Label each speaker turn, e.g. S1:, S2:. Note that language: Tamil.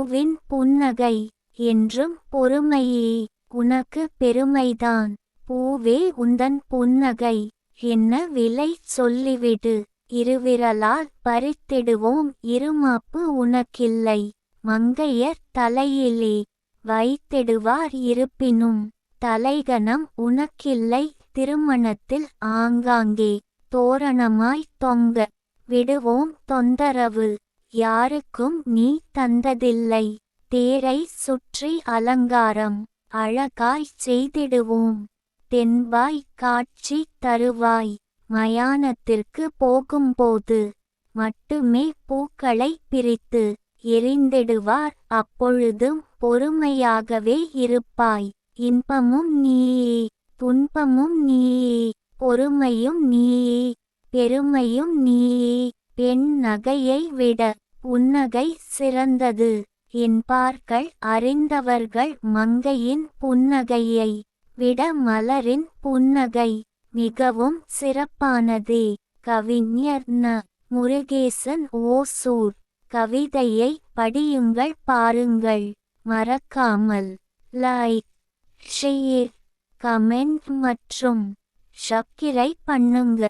S1: பூவின் புன்னகை என்றும் பொறுமையே உனக்கு பெருமைதான். பூவே உந்தன் புன்னகை என்ன விலை சொல்லிவிடு. இருவிரலால் பறித்திடுவோம் இருமாப்பு உனக்கில்லை. மங்கையர் தலையிலே வைத்திடுவார் இருப்பினும் தலைகனம் உனக்கில்லை. திருமணத்தில் ஆங்காங்கே தோரணமாய் தொங்க விடுவோம் தொந்தரவு யாருக்கும் நீ தந்ததில்லை. தேரை சுற்றி அலங்காரம் அழகாய் செய்திடுவோம். தென்பாய் காட்சி தருவாய் மயானத்திற்கு போகும்போது மட்டுமே பூக்களை பிரித்து எரிந்திடுவார். அப்பொழுதும் பொறுமையாகவே இருப்பாய். இன்பமும் நீயே துன்பமும் நீயே பொறுமையும் நீயே பெருமையும் நீயே. பெண் நகையை விட புன்னகை சிறந்தது என்பார்கள் அறிந்தவர்கள். மங்கையின் புன்னகையை விட மலரின் புன்னகை மிகவும் சிறப்பானதே. கவிஞர் ந. முருகேசன் ஓசூர். கவிதையை படியுங்கள் பாருங்கள். மறக்காமல் லைக் ஷேர் கமெண்ட் மற்றும் சப்ஸ்கிரைப் பண்ணுங்க.